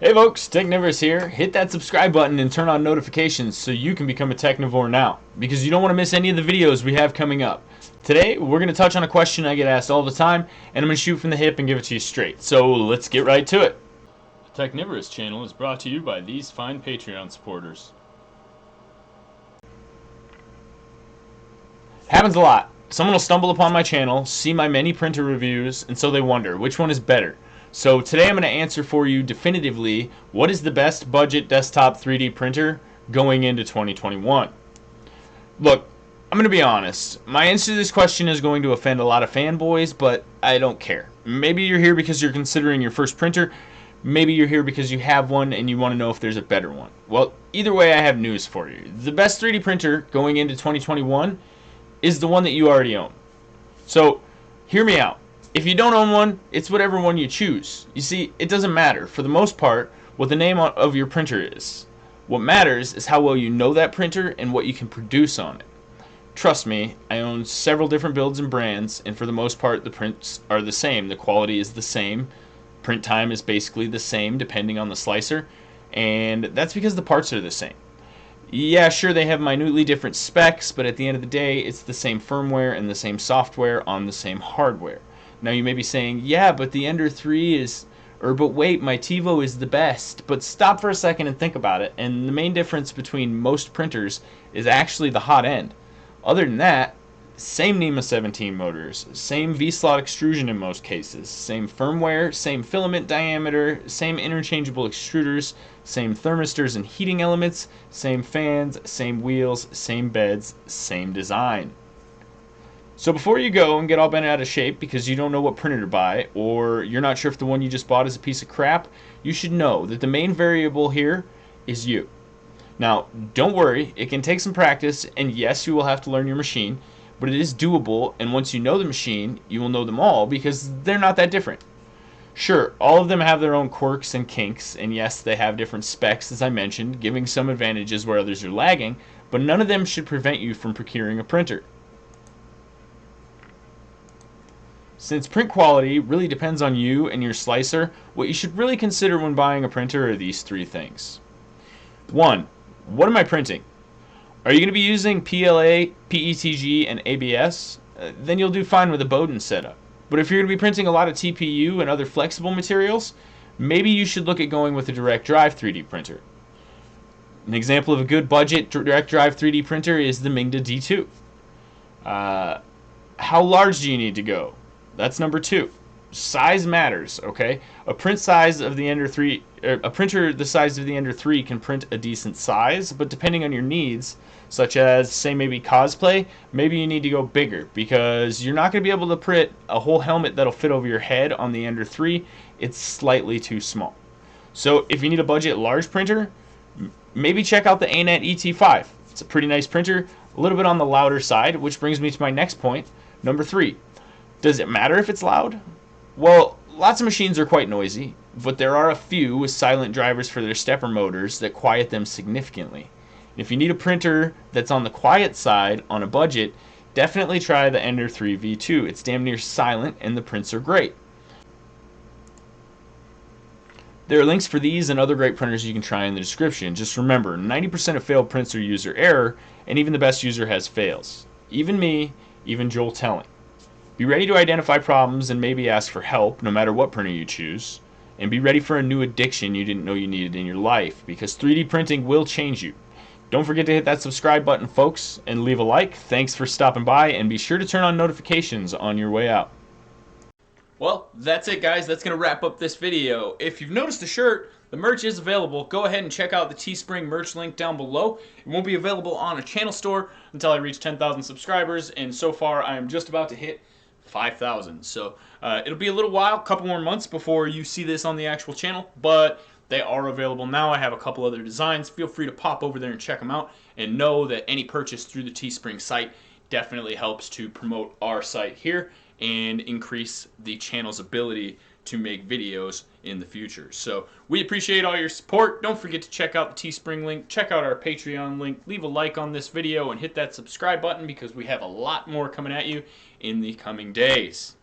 Hey folks, Technivorous here. Hit that subscribe button and turn on notifications so you can become a Technivore now, because you don't want to miss any of the videos we have coming up. Today, we're going to touch on a question I get asked all the time, and I'm going to shoot from the hip and give it to you straight. So let's get right to it. The Technivorous channel is brought to you by these fine Patreon supporters. Happens a lot. Someone will stumble upon my channel, see my many printer reviews, and so they wonder, which one is better? So today I'm going to answer for you definitively what is the best budget desktop 3D printer going into 2021. Look, I'm going to be honest. My answer to this question is going to offend a lot of fanboys, but I don't care. Maybe you're here because you're considering your first printer. Maybe you're here because you have one and you want to know if there's a better one. Well, either way, I have news for you. The best 3D printer going into 2021 is the one that you already own. So, hear me out. If you don't own one, it's whatever one you choose. You see, it doesn't matter, for the most part, what the name of your printer is. What matters is how well you know that printer and what you can produce on it. Trust me, I own several different builds and brands, and for the most part, the prints are the same. The quality is the same. Print time is basically the same, depending on the slicer, and that's because the parts are the same. Yeah, sure, they have minutely different specs, but at the end of the day, it's the same firmware and the same software on the same hardware. Now you may be saying, yeah, but the Ender 3 is, but wait, my Tevo is the best. But stop for a second and think about it, and the main difference between most printers is actually the hot end. Other than that, same NEMA 17 motors, same V-slot extrusion in most cases, same firmware, same filament diameter, same interchangeable extruders, same thermistors and heating elements, same fans, same wheels, same beds, same design. So before you go and get all bent out of shape because you don't know what printer to buy, or you're not sure if the one you just bought is a piece of crap, you should know that the main variable here is you. Now, don't worry, it can take some practice, and yes, you will have to learn your machine, but it is doable, and once you know the machine, you will know them all because they're not that different. Sure, all of them have their own quirks and kinks, and yes, they have different specs, as I mentioned, giving some advantages where others are lagging, but none of them should prevent you from procuring a printer. Since print quality really depends on you and your slicer, what you should really consider when buying a printer are these three things. 1. What am I printing? Are you going to be using PLA, PETG, and ABS? Then you'll do fine with a Bowden setup. But if you're going to be printing a lot of TPU and other flexible materials, maybe you should look at going with a direct drive 3D printer. An example of a good budget direct drive 3D printer is the Mingda D2. How large do you need to go? That's number 2. Size matters, okay? A printer the size of the Ender 3 can print a decent size, but depending on your needs, such as, say, maybe cosplay, maybe you need to go bigger, because you're not going to be able to print a whole helmet that'll fit over your head on the Ender 3. It's slightly too small. So if you need a budget large printer, maybe check out the Anet A8 Plus. It's a pretty nice printer, a little bit on the louder side, which brings me to my next point, number 3. Does it matter if it's loud? Well, lots of machines are quite noisy, but there are a few with silent drivers for their stepper motors that quiet them significantly. If you need a printer that's on the quiet side on a budget, definitely try the Ender 3 V2. It's damn near silent and the prints are great. There are links for these and other great printers you can try in the description. Just remember, 90% of failed prints are user error, and even the best user has fails. Even me, even Joel Telling. Be ready to identify problems and maybe ask for help, no matter what printer you choose. And be ready for a new addiction you didn't know you needed in your life, because 3D printing will change you. Don't forget to hit that subscribe button, folks, and leave a like. Thanks for stopping by, and be sure to turn on notifications on your way out. Well, that's it, guys. That's going to wrap up this video. If you've noticed the shirt, the merch is available. Go ahead and check out the Teespring merch link down below. It won't be available on a channel store until I reach 10,000 subscribers, and so far I am just about to hit 5,000. So it'll be a little while, a couple more months before you see this on the actual channel, but they are available now. I have a couple other designs. Feel free to pop over there and check them out, and know that any purchase through the Teespring site definitely helps to promote our site here and increase the channel's ability to make videos in the future. So we appreciate all your support. Don't forget to check out the Teespring link, check out our Patreon link, leave a like on this video, and hit that subscribe button because we have a lot more coming at you in the coming days.